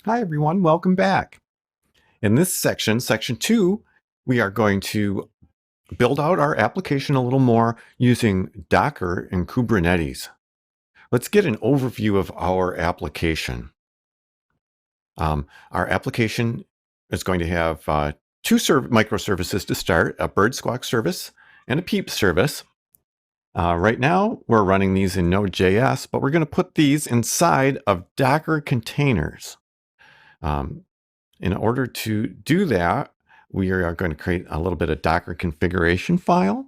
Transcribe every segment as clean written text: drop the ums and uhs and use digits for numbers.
Hi everyone, welcome back. In this section, section 2, we are going to build out our application a little more using Docker and Kubernetes. Let's get an overview of our application. Our application is going to have two microservices to start, a BirdSquawk service and a Peeps service. Right now, we're running these in Node.js, but we're going to put these inside of Docker containers. In order to do that, we are going to create a little bit of Docker configuration file,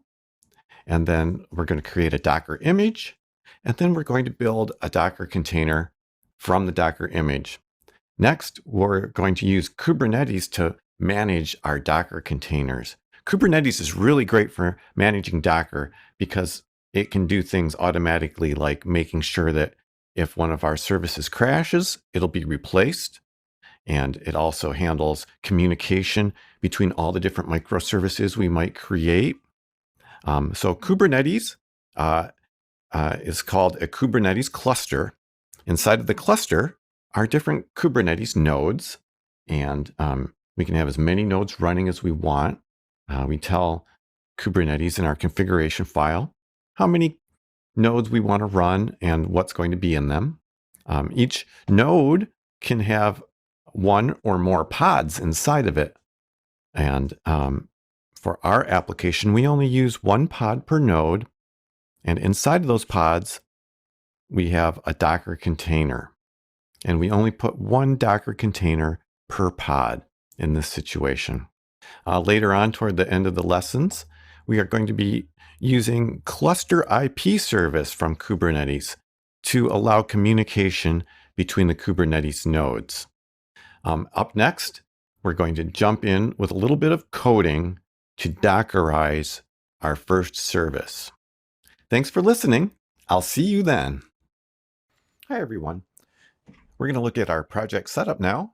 and then we're going to create a Docker image, and then we're going to build a Docker container from the Docker image. Next, we're going to use Kubernetes to manage our Docker containers. Kubernetes is really great for managing Docker because it can do things automatically, like making sure that if one of our services crashes, it'll be replaced. And it also handles communication between all the different microservices we might create. So Kubernetes is called a Kubernetes cluster. Inside of the cluster are different Kubernetes nodes, and we can have as many nodes running as we want. We tell Kubernetes in our configuration file how many nodes we want to run and what's going to be in them. Each node can have one or more pods inside of it. And for our application, we only use one pod per node. And inside of those pods, we have a Docker container. And we only put one Docker container per pod in this situation. Later on, toward the end of the lessons, we are going to be using cluster IP service from Kubernetes to allow communication between the Kubernetes nodes. Up next, we're going to jump in with a little bit of coding to Dockerize our first service. Thanks for listening. I'll see you then. Hi, everyone. We're going to look at our project setup now.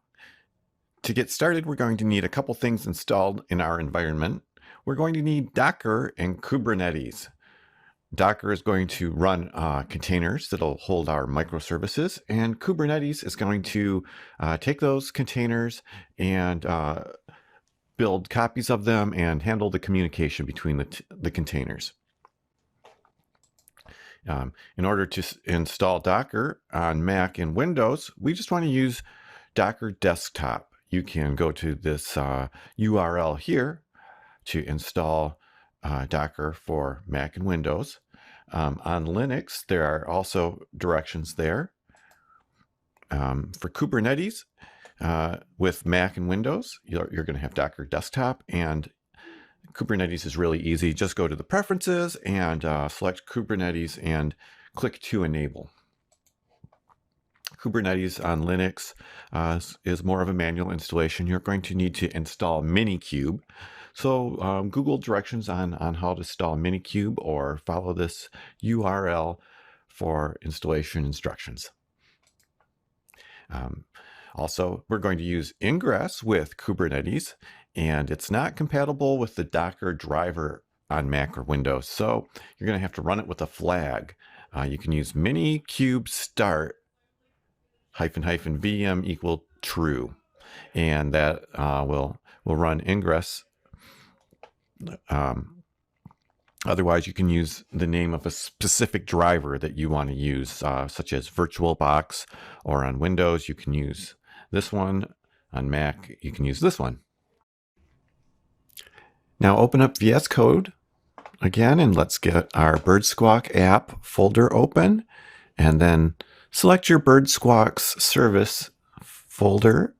To get started, we're going to need a couple things installed in our environment. We're going to need Docker and Kubernetes. Docker is going to run containers that'll hold our microservices, and Kubernetes is going to take those containers and build copies of them and handle the communication between the containers. In order to install Docker on Mac and Windows, we just want to use Docker Desktop. You can go to this URL here to install Docker for Mac and Windows. On Linux, there are also directions there. For Kubernetes, with Mac and Windows, you're going to have Docker Desktop, and Kubernetes is really easy. Just go to the preferences and select Kubernetes and click to enable. Kubernetes on Linux is more of a manual installation. You're going to need to install Minikube. So Google directions on how to install Minikube, or follow this URL for installation instructions. Also, we're going to use Ingress with Kubernetes, and it's not compatible with the Docker driver on Mac or Windows. So you're going to have to run it with a flag. You can use Minikube start --VM equal true, and that will run Ingress. Otherwise, you can use the name of a specific driver that you want to use, such as VirtualBox, or on Windows, you can use this one. On Mac, you can use this one. Now open up VS Code again, and let's get our BirdSquawk app folder open, and then select your BirdSquawk service folder.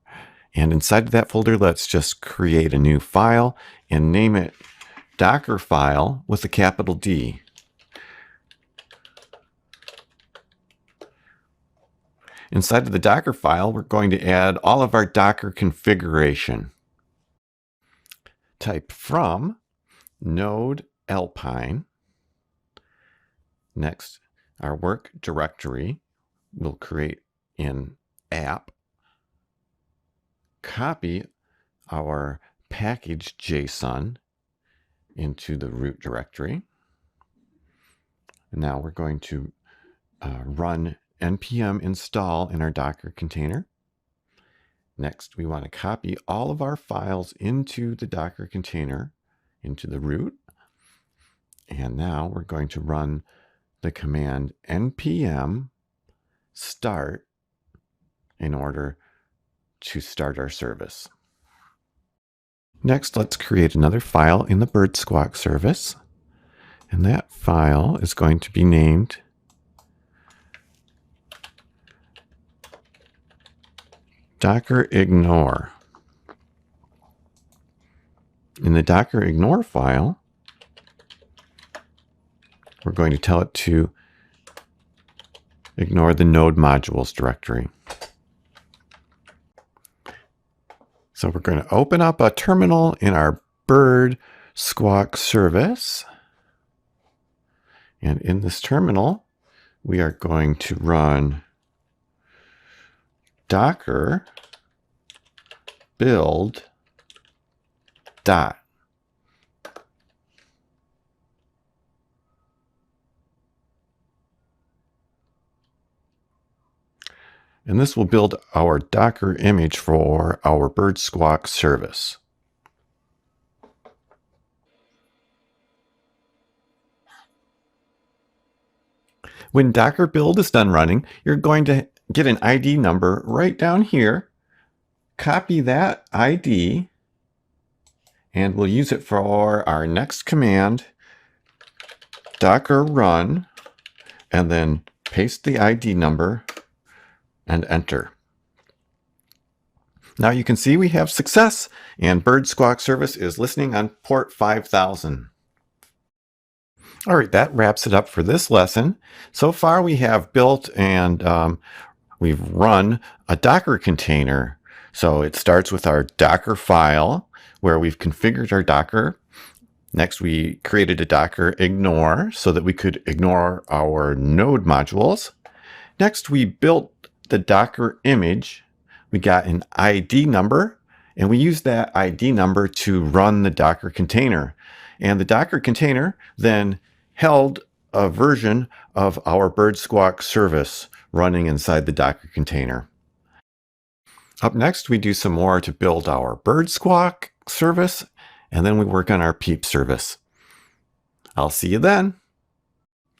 And inside of that folder, let's just create a new file and name it Docker file with a capital D. Inside of the Docker file, we're going to add all of our Docker configuration. Type from node alpine. Next, our work directory we'll create in app. Copy our package JSON into the root directory. And now we're going to run npm install in our Docker container. Next, we want to copy all of our files into the Docker container, into the root. And now we're going to run the command npm start in order to start our service. Next, let's create another file in the BirdSquawk service. And that file is going to be named Docker ignore. In the Docker ignore file, we're going to tell it to ignore the node modules directory. So we're going to open up a terminal in our BirdSquawk service. And in this terminal, we are going to run docker build dot. And this will build our Docker image for our BirdSquawk service. When Docker build is done running, you're going to get an ID number right down here. Copy that ID, and we'll use it for our next command, docker run, and then paste the ID number and enter. Now you can see we have success, and BirdSquawk service is listening on port 5000. All right, that wraps it up for this lesson. So far we have built and we've run a Docker container. So it starts with our Docker file where we've configured our Docker. Next, we created a Docker ignore so that we could ignore our node modules. Next, we built the Docker image. We got an ID number, and we used that ID number to run the Docker container. And the Docker container then held a version of our BirdSquawk service running inside the Docker container. Up next, we do some more to build our BirdSquawk service, and then we work on our Peeps service. I'll see you then.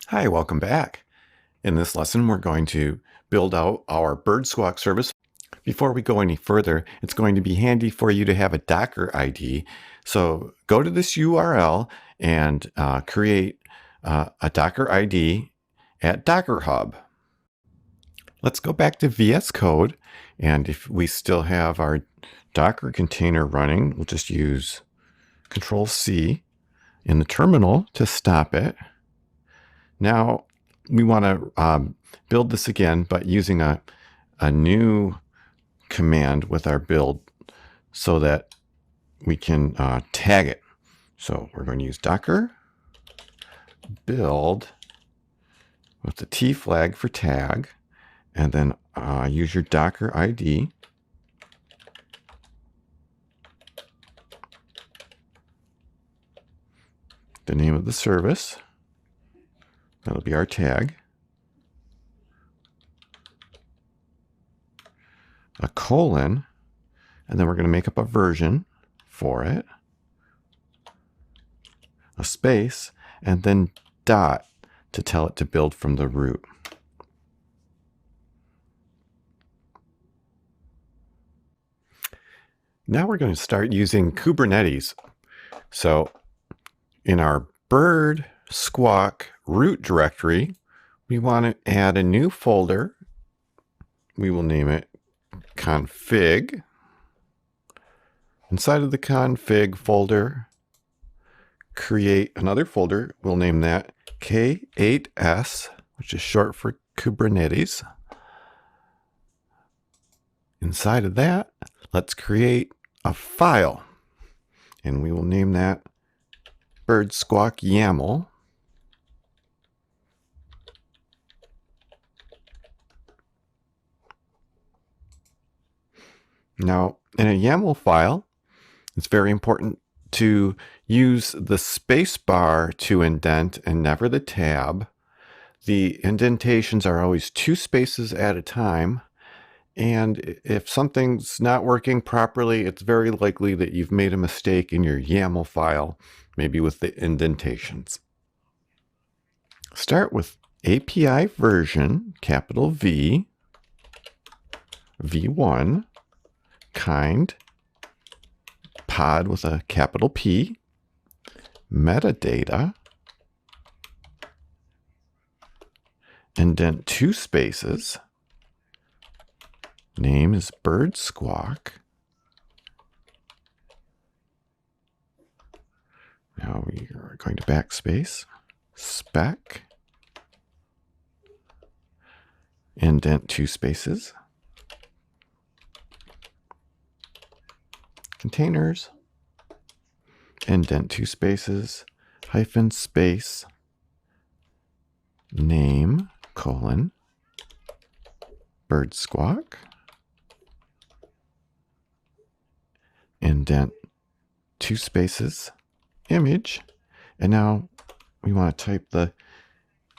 Hi, welcome back. In this lesson, we're going to build out our BirdSquawk service. Before we go any further, it's going to be handy for you to have a Docker ID. So go to this URL and create a Docker ID at Docker Hub. Let's go back to VS Code, and if we still have our Docker container running, we'll just use Control-C in the terminal to stop it. Now we want to build this again, but using a new command with our build so that we can tag it. So we're going to use Docker build with the T flag for tag, and then use your Docker ID. The name of the service, that'll be our tag. A colon, and then we're going to make up a version for it. A space, and then dot to tell it to build from the root. Now we're going to start using Kubernetes. So in our BirdSquawk root directory, we want to add a new folder. We will name it config. Inside of the config folder, create another folder. We'll name that K8s, which is short for Kubernetes. Inside of that, let's create a file, and we will name that BirdSquawk YAML. Now, in a YAML file, it's very important to use the space bar to indent and never the tab. The indentations are always 2 spaces at a time, And if something's not working properly, it's very likely that you've made a mistake in your YAML file, maybe with the indentations. Start with API version, capital V, v1, kind, pod with a capital P, metadata, indent 2 spaces, name is BirdSquawk. Now we are going to backspace, spec, indent 2 spaces, containers, indent 2 spaces, hyphen space, name, colon, BirdSquawk, indent 2 spaces, image, and now we want to type the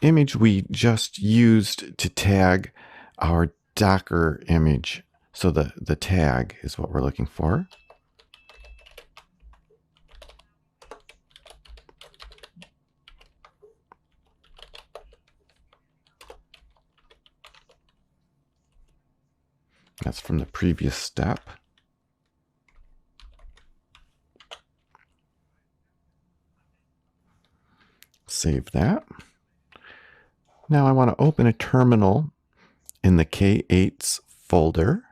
image we just used to tag our Docker image. So the tag is what we're looking for. That's from the previous step. Save that. Now I want to open a terminal in the K8s folder.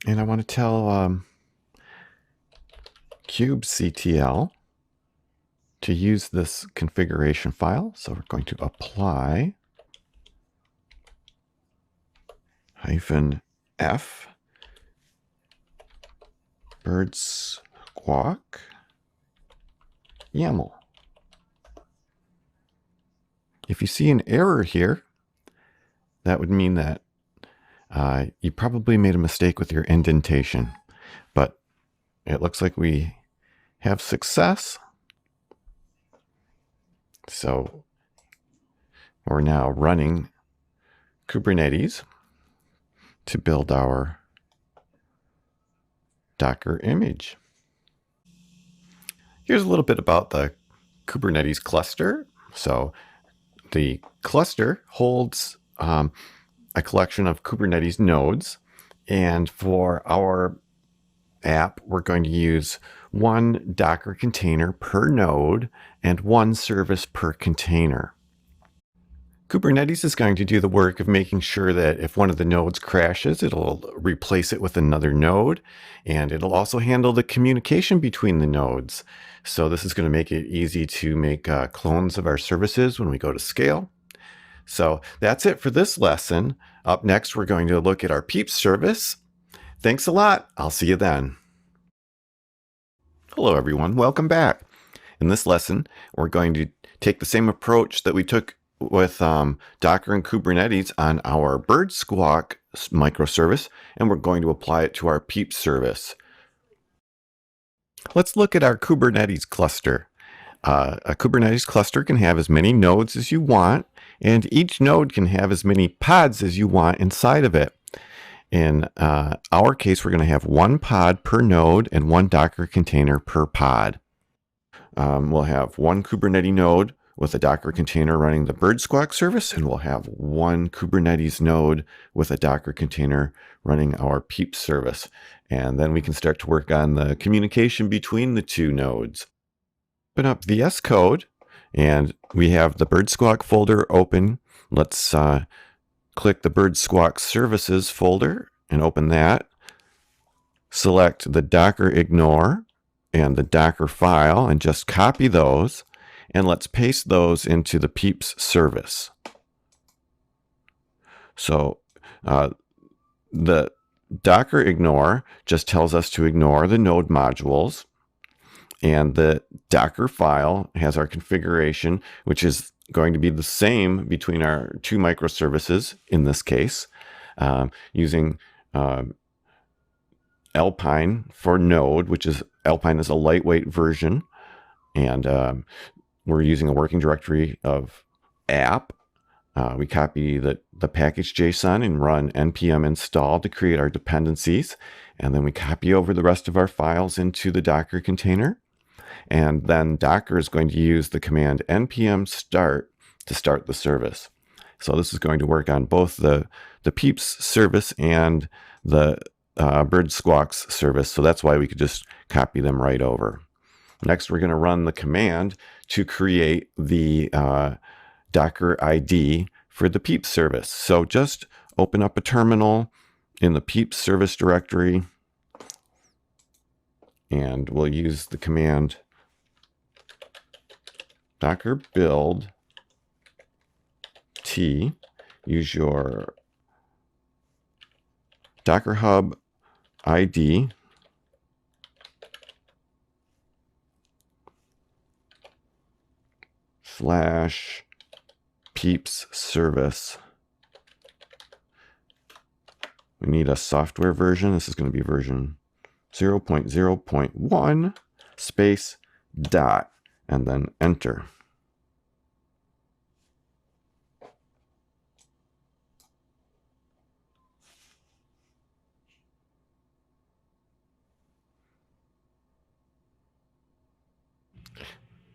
And I want to tell kubectl to use this configuration file. So we're going to apply -f BirdSquawk YAML. If you see an error here, that would mean that you probably made a mistake with your indentation, but it looks like we have success. So we're now running Kubernetes to build our Docker image. Here's a little bit about the Kubernetes cluster. So the cluster holds a collection of Kubernetes nodes. And for our app, we're going to use one Docker container per node and one service per container. Kubernetes is going to do the work of making sure that if one of the nodes crashes, it'll replace it with another node, and it'll also handle the communication between the nodes. So this is going to make it easy to make clones of our services when we go to scale. So that's it for this lesson. Up next, we're going to look at our Peeps service. Thanks a lot. I'll see you then. Hello, everyone. Welcome back. In this lesson, we're going to take the same approach that we took with Docker and Kubernetes on our BirdSquawk microservice, and we're going to apply it to our Peeps service. Let's look at our Kubernetes cluster. A Kubernetes cluster can have as many nodes as you want, and each node can have as many pods as you want inside of it. In our case, we're going to have one pod per node and one Docker container per pod. We'll have one Kubernetes node with a Docker container running the BirdSquawk service, and we'll have one Kubernetes node with a Docker container running our Peeps service. And then we can start to work on the communication between the two nodes. Open up VS Code, and we have the BirdSquawk folder open. Let's click the BirdSquawk services folder and open that. Select the Docker ignore and the Docker file and just copy those. And let's paste those into the Peeps service. So the Docker ignore just tells us to ignore the node modules. And the Docker file has our configuration, which is going to be the same between our two microservices in this case, using Alpine for Node, which is Alpine is a lightweight version. And we're using a working directory of app We copy the package JSON and run npm install to create our dependencies. And then we copy over the rest of our files into the Docker container. And then Docker is going to use the command npm start to start the service. So this is going to work on both the Peeps service and the BirdSquawk service. So that's why we could just copy them right over. Next, we're going to run the command to create the Docker ID for the Peeps service. So just open up a terminal in the Peeps service directory, and we'll use the command docker build t. Use your Docker Hub ID / Peeps service. We need a software version. This is going to be version 0.0.1 space dot and then enter.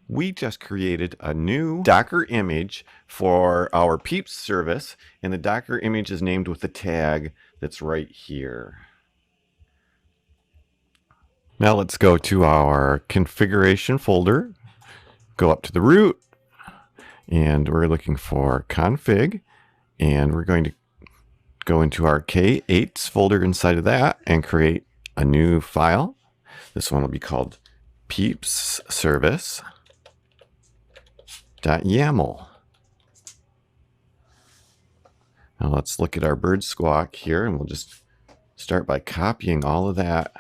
We just created a new Docker image for our Peeps service, and the Docker image is named with the tag that's right here. Now let's go to our configuration folder, go up to the root, and we're looking for config, and we're going to go into our K8s folder inside of that and create a new file. This one will be called Peeps Service. .yaml. Now let's look at our BirdSquawk here, and we'll just start by copying all of that,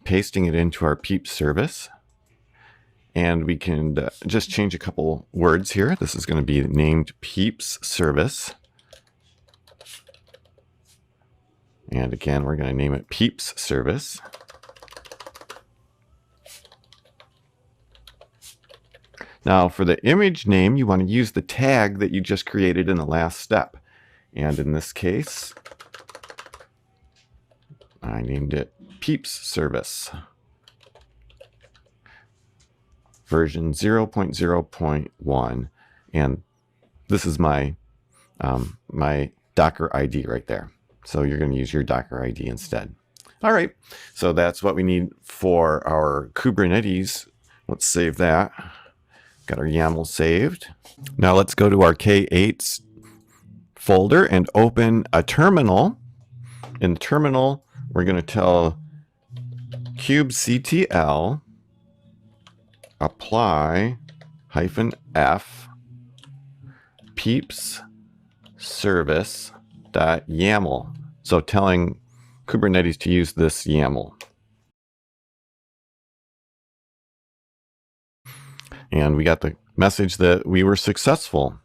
pasting it into our Peeps service. And we can just change a couple words here. This is going to be named Peeps Service. And again, we're going to name it Peeps Service. Now for the image name, you want to use the tag that you just created in the last step. And in this case, I named it Peeps Service. Version 0.0.1. And this is my, my Docker ID right there. So you're going to use your Docker ID instead. All right, so that's what we need for our Kubernetes. Let's save that. Got our YAML saved. Now let's go to our K8s folder and open a terminal. In the terminal, we're going to tell kubectl apply -f peeps service .yaml. So telling Kubernetes to use this YAML. And we got the message that we were successful.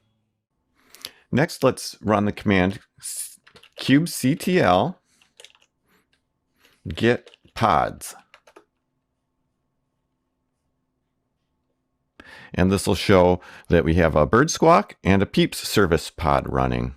Next, let's run the command kubectl get pods. And this will show that we have a BirdSquawk and a Peeps service pod running.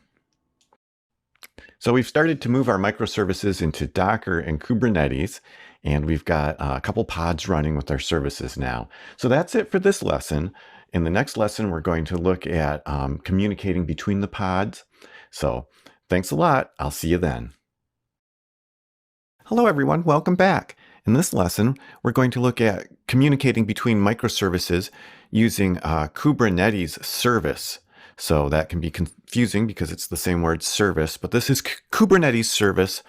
So we've started to move our microservices into Docker and Kubernetes, and we've got a couple pods running with our services now. So that's it for this lesson. In the next lesson, we're going to look at communicating between the pods. So thanks a lot. I'll see you then. Hello, everyone. Welcome back. In this lesson, we're going to look at communicating between microservices using Kubernetes service. So that can be confusing because it's the same word service, but this is Kubernetes service,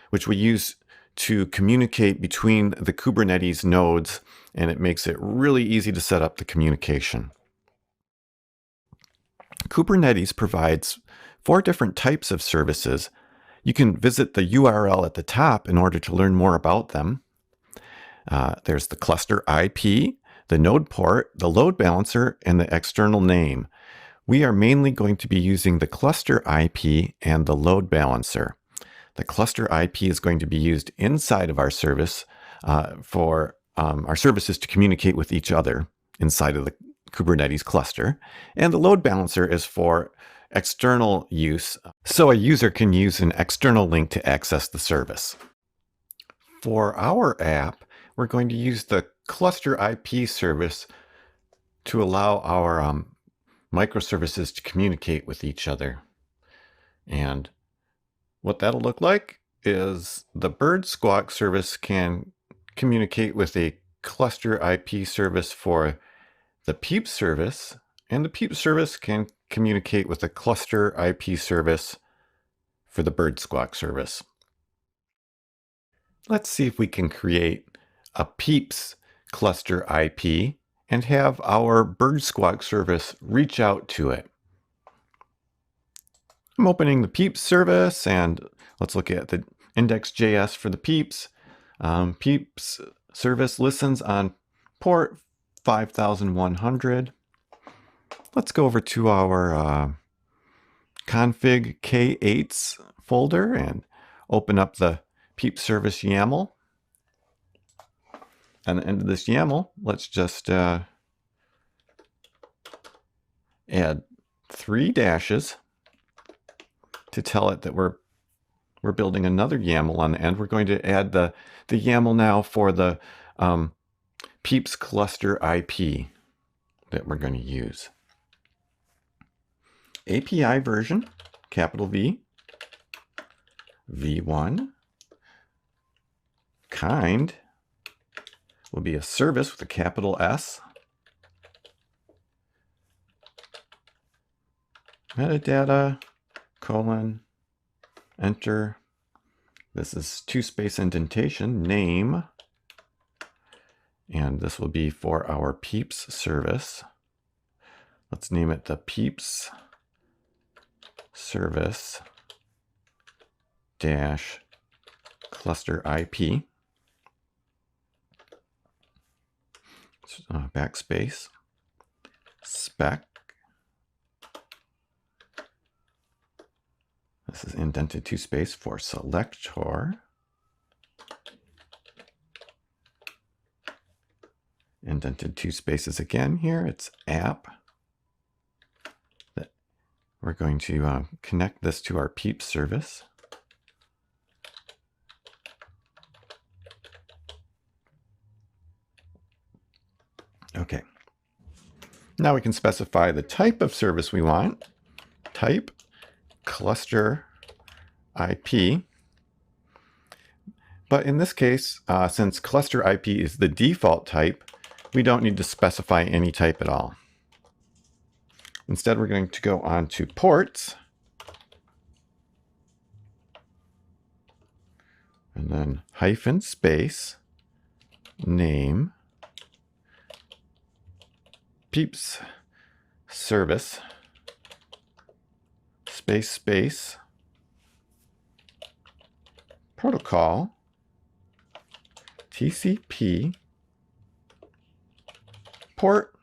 which we use to communicate between the Kubernetes nodes, and it makes it really easy to set up the communication. Kubernetes provides 4 different types of services. You can visit the URL at the top in order to learn more about them. There's the cluster IP, the node port, the load balancer, and the external name. We are mainly going to be using the cluster IP and the load balancer. The cluster IP is going to be used inside of our service for our services to communicate with each other inside of the Kubernetes cluster. And the load balancer is for external use, so a user can use an external link to access the service. For our app, we're going to use the cluster IP service to allow our microservices to communicate with each other. And what that'll look like is the BirdSquawk service can communicate with a cluster IP service for the Peeps service, and the Peeps service can communicate with a cluster IP service for the BirdSquawk service. Let's see if we can create a Peeps cluster IP and have our BirdSquawk service reach out to it. I'm opening the Peeps service, and let's look at the index.js for the Peeps. Peeps service listens on port 5100. Let's go over to our config K8s folder and open up the Peeps service YAML. And at the end of this YAML, let's just add 3 dashes to tell it that we're building another YAML on the end. We're going to add the YAML now for the Peeps cluster IP that we're going to use. API version, capital V, V1, kind will be a service with a capital S, metadata, colon, enter. This is 2-space indentation, name, and this will be for our Peeps service. Let's name it the Peeps service dash cluster IP. Backspace, spec. This is indented 2-space for selector. Indented 2 spaces again here. It's app. We're going to connect this to our Peeps service. Okay. Now we can specify the type of service we want. Type cluster IP. But in this case, since cluster IP is the default type, we don't need to specify any type at all. Instead, we're going to go on to ports. And then hyphen space name Peeps service space protocol TCP port.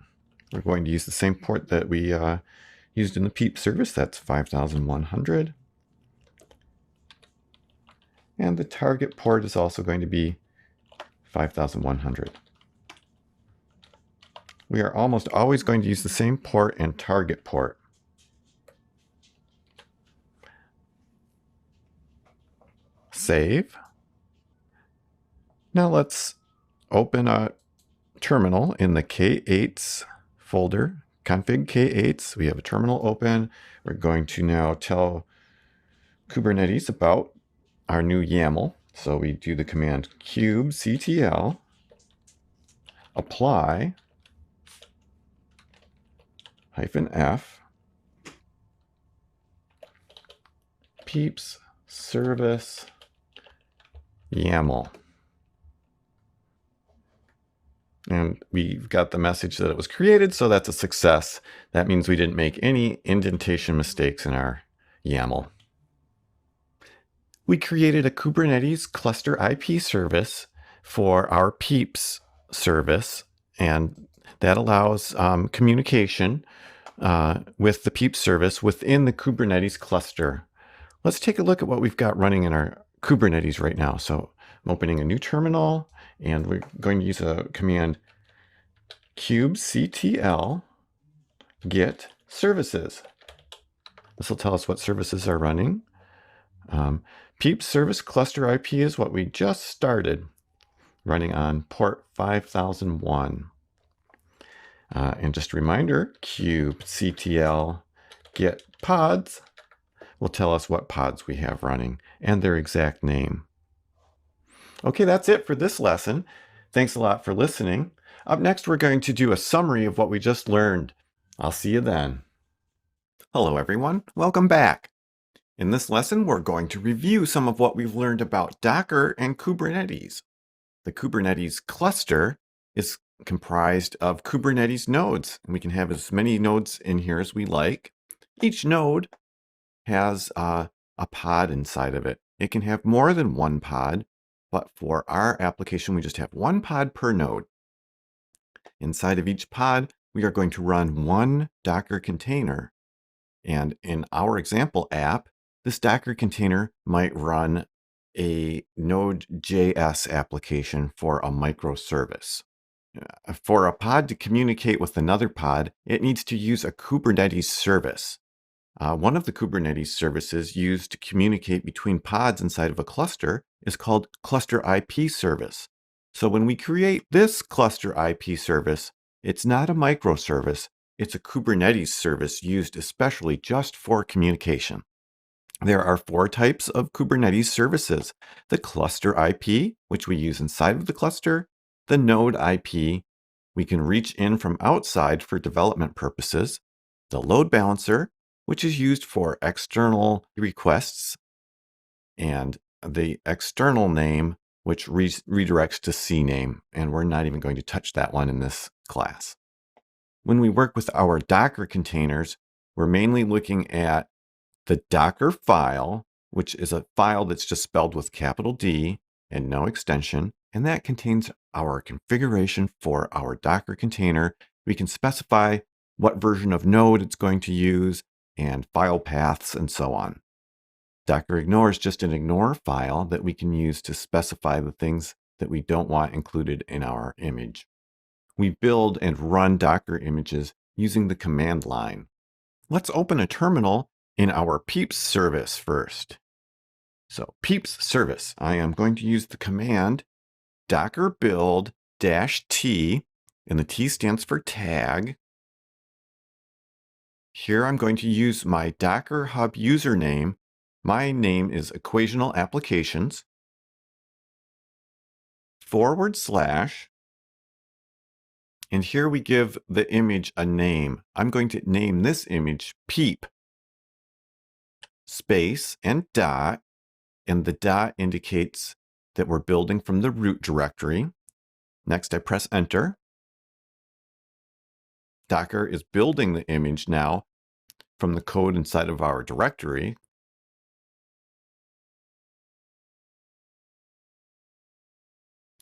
We're going to use the same port that we used in the Peeps service. That's 5100. And the target port is also going to be 5100. We are almost always going to use the same port and target port. Save. Now let's open a terminal in the K8s folder, config K8s. We have a terminal open. We're going to now tell Kubernetes about our new YAML. So we do the command kubectl apply -f Peeps service YAML. And we've got the message that it was created, so that's a success. That means we didn't make any indentation mistakes in our YAML. We created a Kubernetes cluster IP service for our Peeps service, and that allows communication with the Peeps service within the Kubernetes cluster. Let's take a look at what we've got running in our Kubernetes right now. So I'm opening a new terminal, and we're going to use a command kubectl get services. This will tell us what services are running. Peeps Service cluster IP is what we just started, running on port 5001. And just a reminder, kubectl get pods will tell us what pods we have running and their exact name. Okay, that's it for this lesson. Thanks a lot for listening. Up next, we're going to do a summary of what we just learned. I'll see you then. Hello, everyone. Welcome back. In this lesson, we're going to review some of what we've learned about Docker and Kubernetes. The Kubernetes cluster is comprised of Kubernetes nodes, and we can have as many nodes in here as we like. Each node has a pod inside of it. It can have more than one pod, but for our application, we just have one pod per node. Inside of each pod, we are going to run one Docker container. And in our example app, this Docker container might run a Node.js application for a microservice. For a pod to communicate with another pod, it needs to use a Kubernetes service. One of the Kubernetes services used to communicate between pods inside of a cluster is called Cluster IP Service. So when we create this Cluster IP Service, it's not a microservice, it's a Kubernetes service used especially just for communication. There are 4 types of Kubernetes services: the cluster IP, which we use inside of the cluster, the node IP, we can reach in from outside for development purposes, the load balancer, which is used for external requests, and the external name, which redirects to CNAME, and we're not even going to touch that one in this class. When we work with our Docker containers, we're mainly looking at the Docker file, which is a file that's just spelled with capital D and no extension, and that contains our configuration for our Docker container. We can specify what version of node it's going to use and file paths and so on. Docker ignore is just an ignore file that we can use to specify the things that we don't want included in our image. We build and run Docker images using the command line. Let's open a terminal in our Peeps service first. So Peeps service, I am going to use the command docker build -t, and the T stands for tag. Here I'm going to use my Docker Hub username. My name is Equational Applications, /, and here we give the image a name. I'm going to name this image Peep, space and dot, and the dot indicates that we're building from the root directory. Next, I press enter. Docker is building the image now from the code inside of our directory.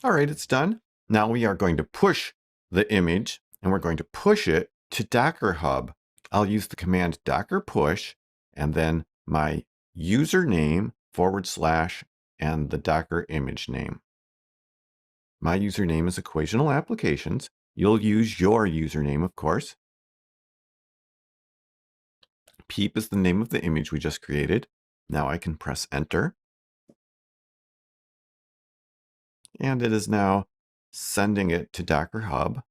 All right, it's done. Now we are going to push the image, and we're going to push it to Docker Hub. I'll use the command docker push, and then my username / and the Docker image name. My username is Equational Applications. You'll use your username, of course. Peep is the name of the image we just created. Now I can press enter. And it is now sending it to Docker Hub.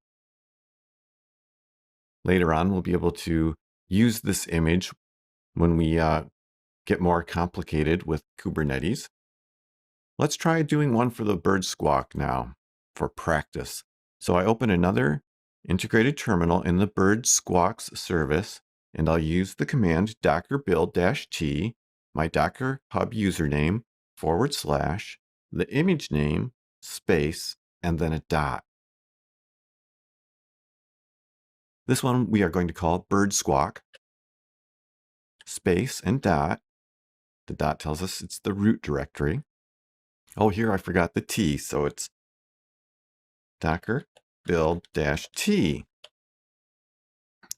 Later on, we'll be able to use this image when we get more complicated with Kubernetes. Let's try doing one for the BirdSquawk now for practice. So I open another integrated terminal in the BirdSquawk service, and I'll use the command docker build -t, my Docker Hub username / the image name, space, and then a dot. This one we are going to call BirdSquawk, space and dot. The dot tells us it's the root directory. Oh, here I forgot the T, so it's docker build -t,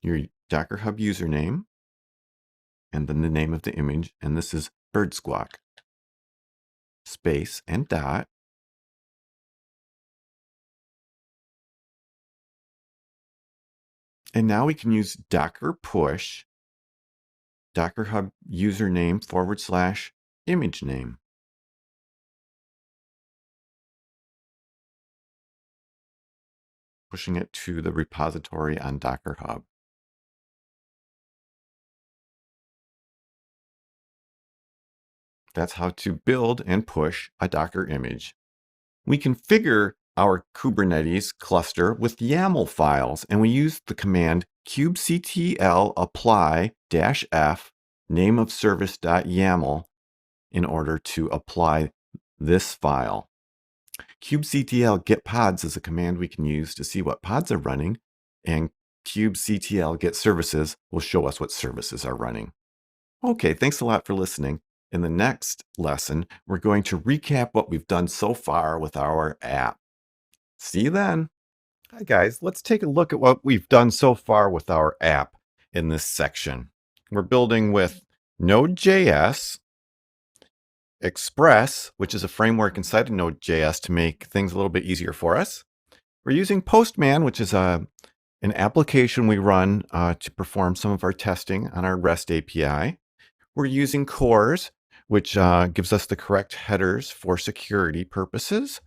your Docker Hub username, and then the name of the image, and this is BirdSquawk, space and dot. And now we can use Docker push Docker Hub username / image name. Pushing it to the repository on Docker Hub. That's how to build and push a Docker image. We configure our Kubernetes cluster with YAML files, and we use the command kubectl apply-f name of service.yaml in order to apply this file. kubectl get pods is a command we can use to see what pods are running, and kubectl get services will show us what services are running. Okay, thanks a lot for listening. In the next lesson, we're going to recap what we've done so far with our app. See you then. Hi guys, let's take a look at what we've done so far with our app in this section. We're building with Node.js, Express, which is a framework inside of Node.js to make things a little bit easier for us. We're using Postman, which is an application we run to perform some of our testing on our REST API. We're using CORS, which gives us the correct headers for security purposes.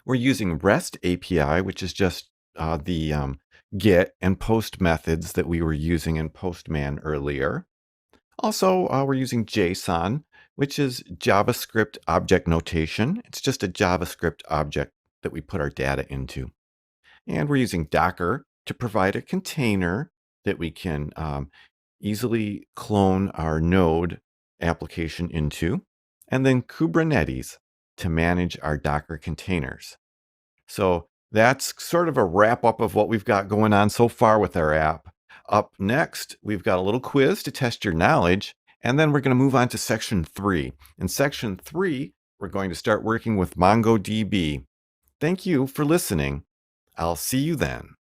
We're using REST API, which is just the GET and POST methods that we were using in Postman earlier. Also, we're using JSON, which is JavaScript object notation. It's just a JavaScript object that we put our data into. And we're using Docker to provide a container that we can easily clone our Node application into, and then Kubernetes to manage our Docker containers. So that's sort of a wrap up of what we've got going on so far with our app. Up next, we've got a little quiz to test your knowledge, and then we're going to move on to section 3. In section 3, we're going to start working with MongoDB. Thank you for listening. I'll see you then.